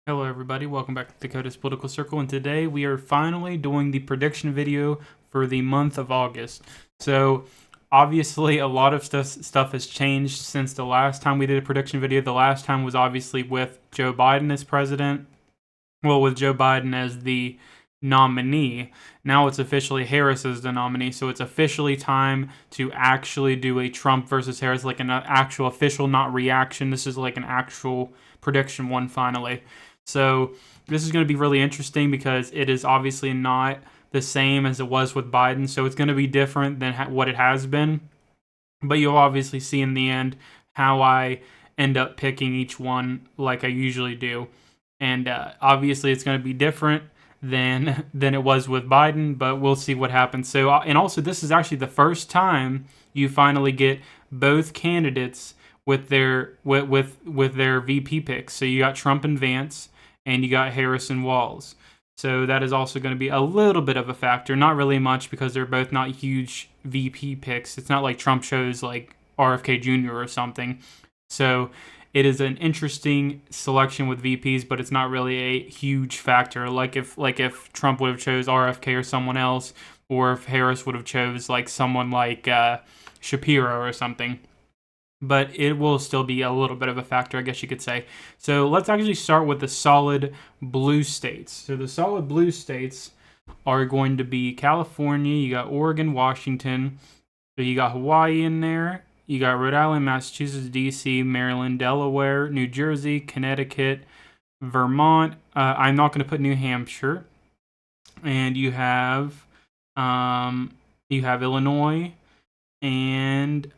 Hello everybody, welcome back to Dakota's Political Circle, and today we are finally doing the prediction video for the month of August. So, obviously a lot of stuff has changed since the last time we did a prediction video. The last time was obviously with Joe Biden as president, with Joe Biden as the nominee. Now it's officially Harris as the nominee, so it's officially time to actually do a Trump versus Harris, like an actual official, not reaction. This is like an actual prediction one finally. So this is going to be really interesting because it is obviously not the same as it was with Biden, so it's going to be different than what it has been. But you'll obviously see in the end how I end up picking each one like I usually do. And obviously it's going to be different than it was with Biden, but we'll see what happens. So and also this is actually the first time you finally get both candidates with their with their VP picks. So you got Trump and Vance, and you got Harris and Walz. So that is also going to be a little bit of a factor. Not really much because they're both not huge VP picks. It's not like Trump chose like RFK Jr. or something. So it is an interesting selection with VPs, but it's not really a huge factor. Like if Trump would have chose RFK or someone else, or if Harris would have chose like someone like Shapiro or something. But it will still be a little bit of a factor, I guess you could say. So let's actually start with the solid blue states. So the solid blue states are going to be California, you got Oregon, Washington, you got Hawaii in there, you got Rhode Island, Massachusetts, D.C., Maryland, Delaware, New Jersey, Connecticut, Vermont. I'm not going to put New Hampshire. And you have Illinois, and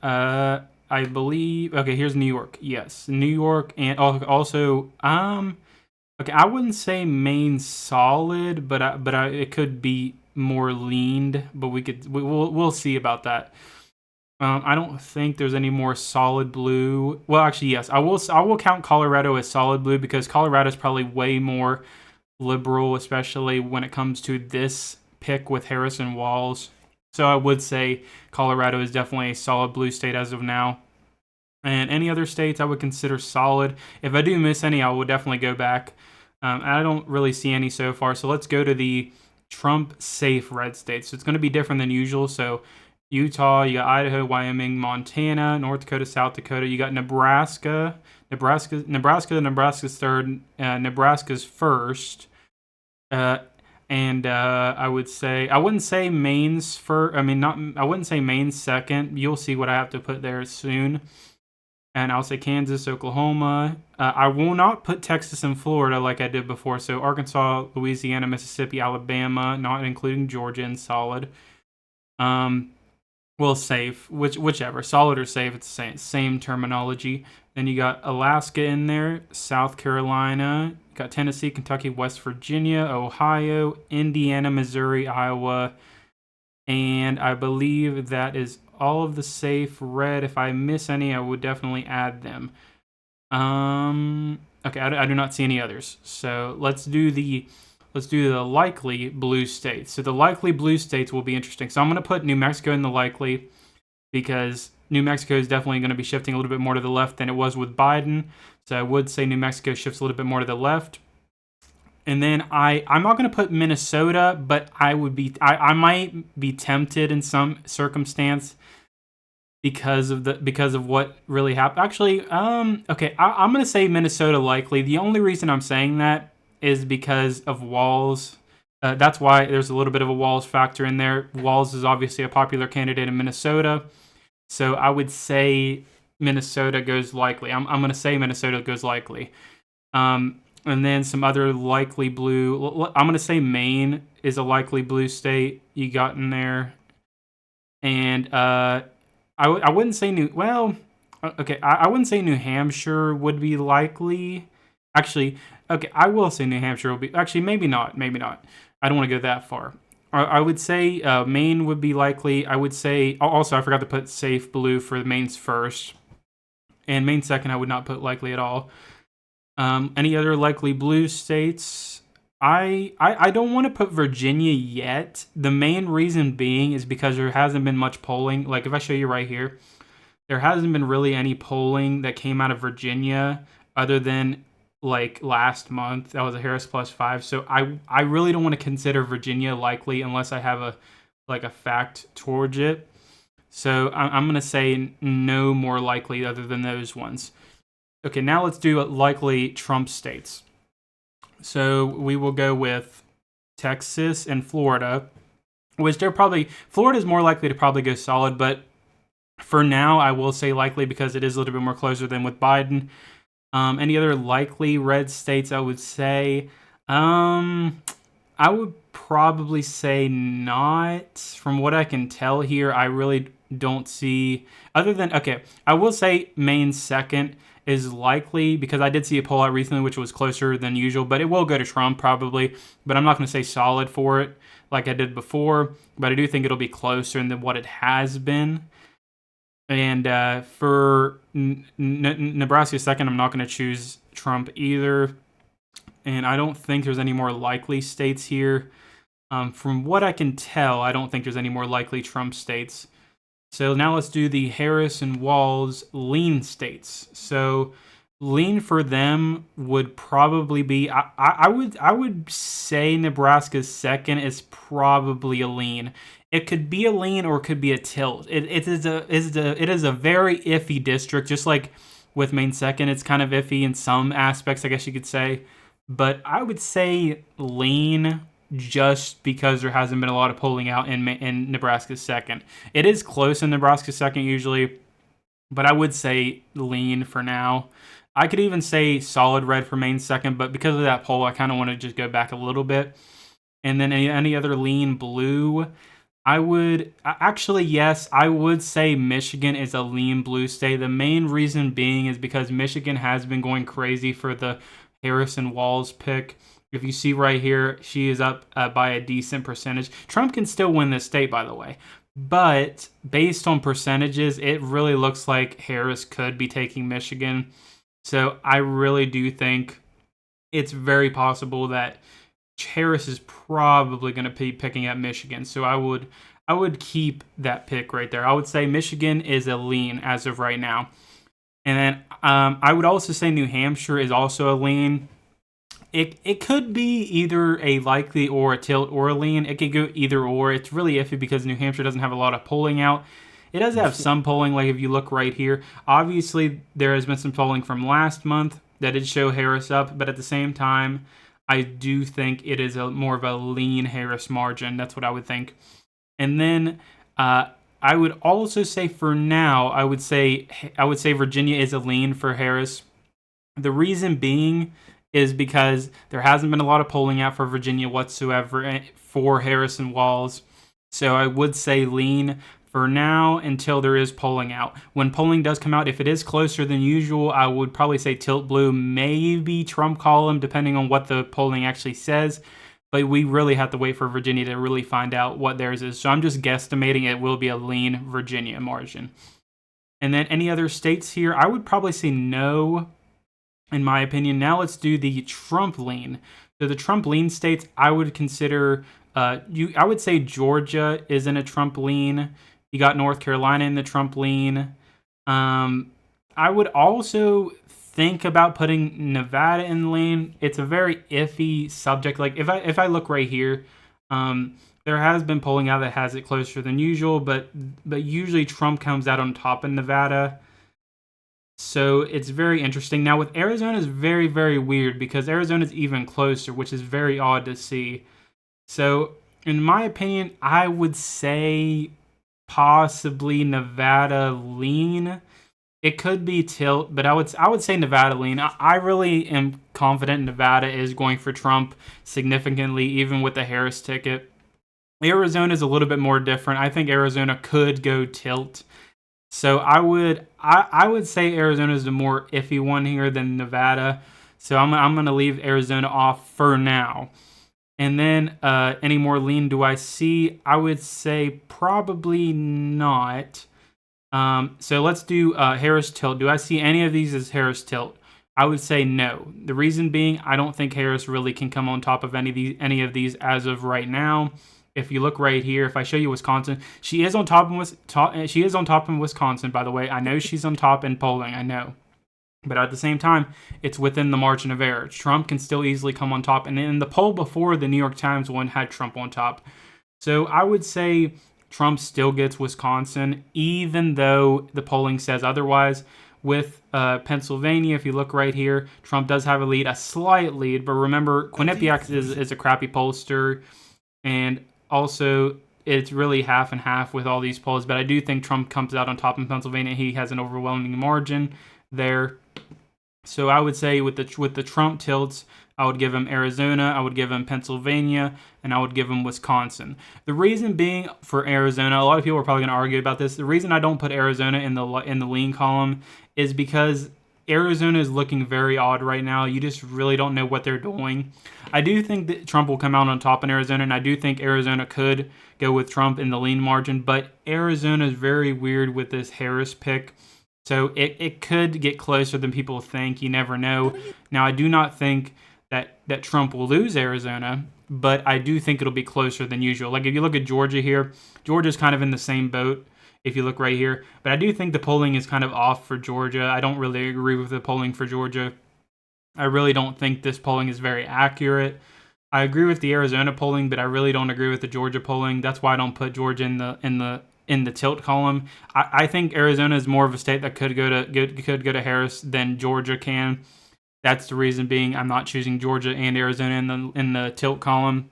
I believe, okay, here's New York. Yes, New York, and also okay, I wouldn't say Maine solid, but it could be more leaned, but we'll see about that. I don't think there's any more solid blue. Well, actually, yes, I will count Colorado as solid blue because Colorado is probably way more liberal, especially when it comes to this pick with Harris and Walz. So I would say Colorado is definitely a solid blue state as of now. And any other states I would consider solid. If I do miss any, I will definitely go back. I don't really see any so far. So let's go to the Trump safe red states. So it's going to be different than usual. So Utah, you got Idaho, Wyoming, Montana, North Dakota, South Dakota. You got Nebraska's third, Nebraska's first. And I wouldn't say Maine's first. I wouldn't say Maine's second. You'll see what I have to put there soon. And I'll say Kansas, Oklahoma. I will not put Texas and Florida like I did before. So Arkansas, Louisiana, Mississippi, Alabama, not including Georgia in solid. Well, safe, whichever, solid or safe, it's the same terminology. Then you got Alaska in there, South Carolina, you got Tennessee, Kentucky, West Virginia, Ohio, Indiana, Missouri, Iowa, and I believe that is all of the safe red. If I miss any, I would definitely add them. Okay, I do not see any others. So let's do the likely blue states. So the likely blue states will be interesting. So I'm going to put New Mexico in the likely because New Mexico is definitely going to be shifting a little bit more to the left than it was with Biden. So I would say New Mexico shifts a little bit more to the left. And then I'm not going to put Minnesota, but I might be tempted in some circumstance because of what really happened. Actually, okay, I'm going to say Minnesota likely. The only reason I'm saying that is because of Walz. That's why there's a little bit of a Walz factor in there. Walz is obviously a popular candidate in Minnesota, so I would say Minnesota goes likely. I'm going to say Minnesota goes likely. And then some other likely blue. I'm going to say Maine is a likely blue state you got in there. And I wouldn't say I wouldn't say New Hampshire would be likely. Actually, okay, I will say New Hampshire will be. Actually, maybe not. Maybe not. I don't want to go that far. I would say Maine would be likely. I would say also I forgot to put safe blue for Maine's first, and Maine second. I would not put likely at all. Any other likely blue states? I don't want to put Virginia yet. The main reason being is because there hasn't been much polling. Like if I show you right here, there hasn't been really any polling that came out of Virginia other than like last month. That was a Harris +5. So I really don't want to consider Virginia likely unless I have a fact towards it. So I'm going to say no more likely other than those ones. Okay, now let's do likely Trump states. So we will go with Texas and Florida, which Florida's more likely to probably go solid, but for now I will say likely because it is a little bit more closer than with Biden. Any other likely red states? I would say, I would probably say not. From what I can tell here, I really don't see, other than, okay, I will say Maine's second is likely because I did see a poll out recently which was closer than usual, but it will go to Trump probably, but I'm not going to say solid for it like I did before, but I do think it'll be closer than what it has been. And for Nebraska second, I'm not going to choose Trump either. And I don't think there's any more likely states here. From what I can tell, I don't think there's any more likely Trump states. So now let's do the Harris and Walz lean states. So lean for them would probably be, I would say Nebraska's second is probably a lean. It could be a lean or it could be a tilt. It is a very iffy district, just like with Maine second. It's kind of iffy in some aspects, I guess you could say. But I would say lean just because there hasn't been a lot of polling out in Nebraska's second. It is close in Nebraska's second usually, but I would say lean for now. I could even say solid red for Maine's second, but because of that poll, I kind of want to just go back a little bit. And then any other lean blue, I would actually, yes, I would say Michigan is a lean blue state. The main reason being is because Michigan has been going crazy for the Harris and Walz pick. If you see right here, she is up by a decent percentage. Trump can still win this state, by the way. But based on percentages, it really looks like Harris could be taking Michigan. So I really do think it's very possible that Harris is probably going to be picking at Michigan. So I would keep that pick right there. I would say Michigan is a lean as of right now. And then I would also say New Hampshire is also a lean. It could be either a likely or a tilt or a lean. It could go either or. It's really iffy because New Hampshire doesn't have a lot of polling out. It does have some polling, like if you look right here. Obviously, there has been some polling from last month that did show Harris up, but at the same time, I do think it is more of a lean Harris margin. That's what I would think. And then I would also say for now, I would say Virginia is a lean for Harris. The reason being is because there hasn't been a lot of polling out for Virginia whatsoever for Harris and Walz. So I would say lean for now until there is polling out. When polling does come out, if it is closer than usual, I would probably say tilt blue, maybe Trump column, depending on what the polling actually says. But we really have to wait for Virginia to really find out what theirs is. So I'm just guesstimating it will be a lean Virginia margin. And then any other states here, I would probably say no, in my opinion. Now let's do the Trump lean. So the Trump lean states, I would consider, I would say Georgia is in a Trump lean. You got North Carolina in the Trump lean. I would also think about putting Nevada in the lean. It's a very iffy subject. Like if I look right here, there has been polling out that has it closer than usual, but usually Trump comes out on top in Nevada. So it's very interesting. Now with Arizona is very, very weird because Arizona is even closer, which is very odd to see. So in my opinion, I would say possibly Nevada lean. It could be tilt, but I would say Nevada lean. I really am confident Nevada is going for Trump significantly, even with the Harris ticket. Arizona is a little bit more different. I think Arizona could go tilt. So I would say Arizona is the more iffy one here than Nevada. So I'm going to leave Arizona off for now. And then any more lean do I see? I would say probably not. So let's do Harris tilt. Do I see any of these as Harris tilt? I would say no. The reason being, I don't think Harris really can come on top of any of these as of right now. If you look right here, if I show you Wisconsin, she is on top in Wisconsin, by the way. I know she's on top in polling. I know. But at the same time, it's within the margin of error. Trump can still easily come on top. And in the poll before the New York Times one had Trump on top. So I would say Trump still gets Wisconsin, even though the polling says otherwise. With Pennsylvania, if you look right here, Trump does have a lead, a slight lead. But remember, Quinnipiac is a crappy pollster. And also, it's really half and half with all these polls. But I do think Trump comes out on top in Pennsylvania. He has an overwhelming margin there. So I would say with the Trump tilts, I would give him Arizona, I would give him Pennsylvania, and I would give him Wisconsin. The reason being for Arizona, a lot of people are probably going to argue about this. The reason I don't put Arizona in the lean column is because Arizona is looking very odd right now. You just really don't know what they're doing. I do think that Trump will come out on top in Arizona, and I do think Arizona could go with Trump in the lean margin, but Arizona is very weird with this Harris pick. So it could get closer than people think. You never know. Now, I do not think that Trump will lose Arizona, but I do think it'll be closer than usual. Like if you look at Georgia here, Georgia's kind of in the same boat if you look right here. But I do think the polling is kind of off for Georgia. I don't really agree with the polling for Georgia. I really don't think this polling is very accurate. I agree with the Arizona polling, but I really don't agree with the Georgia polling. That's why I don't put Georgia in the tilt column. I think Arizona is more of a state that could go to Harris than Georgia can. That's the reason being I'm not choosing Georgia and Arizona in the tilt column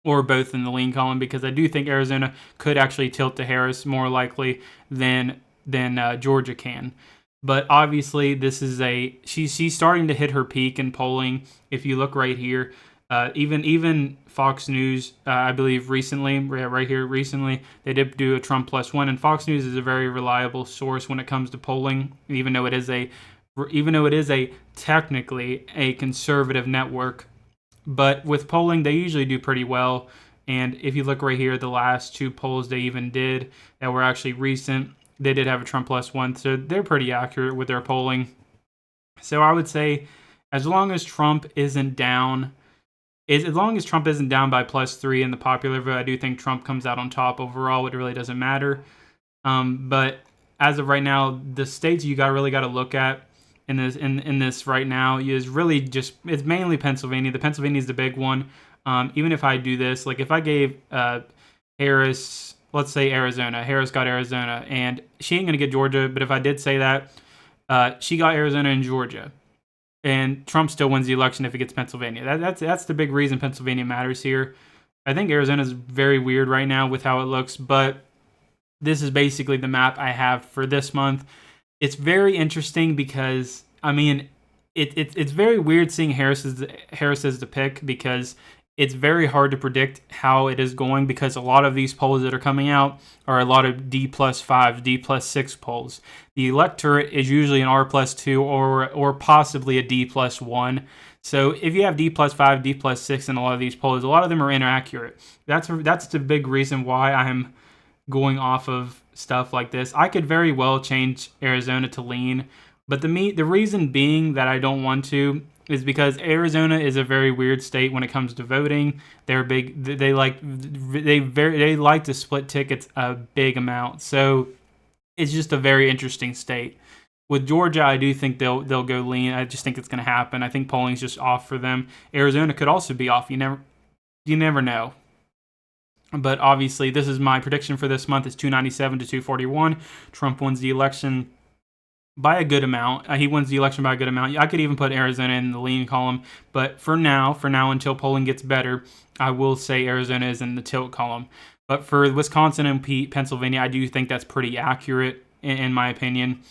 or both in the lean column, because I do think Arizona could actually tilt to Harris more likely than Georgia can. But obviously, this is she's starting to hit her peak in polling. If you look right here, even Fox News, I believe recently, right here recently, they did do a Trump +1, and Fox News is a very reliable source when it comes to polling, even though it is technically a conservative network. But with polling, they usually do pretty well. And if you look right here, the last two polls they even did that were actually recent, they did have a Trump +1, so they're pretty accurate with their polling. So I would say, as long as Trump isn't down by +3 in the popular vote, I do think Trump comes out on top overall. It really doesn't matter. But as of right now, the states you really got to look at in this right now is really it's mainly Pennsylvania. The Pennsylvania is the big one. Even if I do this, like if I gave Harris, let's say Arizona, Harris got Arizona, and she ain't gonna get Georgia. But if I did say that, she got Arizona and Georgia, and Trump still wins the election if he gets Pennsylvania. That's the big reason Pennsylvania matters here. I think Arizona is very weird right now with how it looks, but this is basically the map I have for this month. It's very interesting because, I mean, it's very weird seeing Harris as the pick, because it's very hard to predict how it is going, because a lot of these polls that are coming out are a lot of D+5, D+6 polls. The electorate is usually an R+2 or possibly a D+1. So if you have D+5, D+6 in a lot of these polls, a lot of them are inaccurate. That's the big reason why I'm going off of stuff like this. I could very well change Arizona to lean, but the reason being that I don't want to is because Arizona is a very weird state when it comes to voting. They're big. They like to split tickets a big amount. So it's just a very interesting state. With Georgia, I do think they'll go lean. I just think it's going to happen. I think polling's just off for them. Arizona could also be off. You never know. But obviously, this is my prediction for this month. It's 297 to 241. Trump wins the election by a good amount. He wins the election by a good amount. I could even put Arizona in the lean column. But for now, until polling gets better, I will say Arizona is in the tilt column. But for Wisconsin and Pennsylvania, I do think that's pretty accurate in my opinion.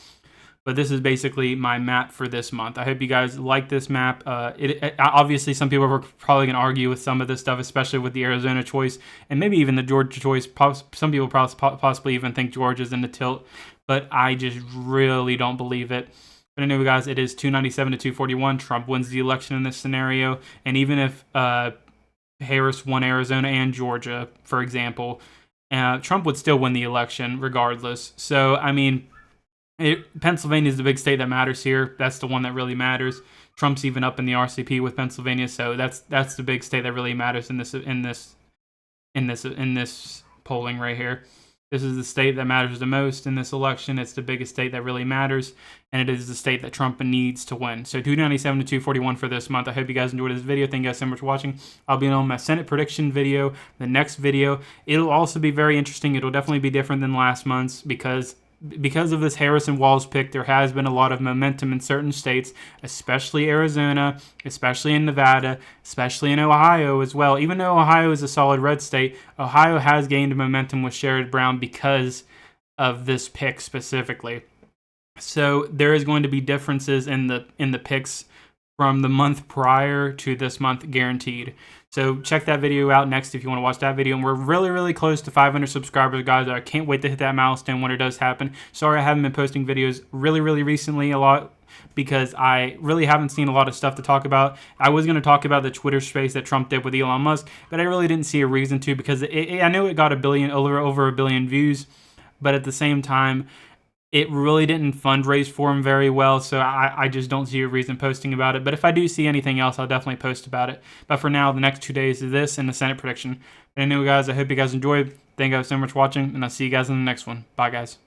But this is basically my map for this month. I hope you guys like this map. Obviously, some people are probably going to argue with some of this stuff, especially with the Arizona choice and maybe even the Georgia choice. Some people possibly even think Georgia's in the tilt, but I just really don't believe it. But anyway, guys, it is 297 to 241. Trump wins the election in this scenario. And even if Harris won Arizona and Georgia, for example, Trump would still win the election regardless. So, I mean, Pennsylvania is the big state that matters here. That's the one that really matters. Trump's even up in the RCP with Pennsylvania, so that's the big state that really matters in this polling right here. This is the state that matters the most in this election. It's the biggest state that really matters, and it is the state that Trump needs to win. So 297 to 241 for this month. I hope you guys enjoyed this video. Thank you guys so much for watching. I'll be on my Senate prediction video, the next video. It'll also be very interesting. It'll definitely be different than last month's because of this Harrison Walz pick, there has been a lot of momentum in certain states, especially Arizona, especially in Nevada, especially in Ohio as well. Even though Ohio is a solid red state, Ohio has gained momentum with Sherrod Brown because of this pick specifically. So there is going to be differences in the picks from the month prior to this month, guaranteed. So check that video out next if you want to watch that video. And we're really, really close to 500 subscribers, guys. I can't wait to hit that milestone when it does happen. Sorry I haven't been posting videos really, really recently a lot because I really haven't seen a lot of stuff to talk about. I was going to talk about the Twitter space that Trump did with Elon Musk, but I really didn't see a reason to because I know it got over a billion views, but at the same time, it really didn't fundraise for him very well, so I just don't see a reason posting about it. But if I do see anything else, I'll definitely post about it. But for now, the next 2 days is this and the Senate prediction. But anyway, guys, I hope you guys enjoyed. Thank you guys so much for watching, and I'll see you guys in the next one. Bye, guys.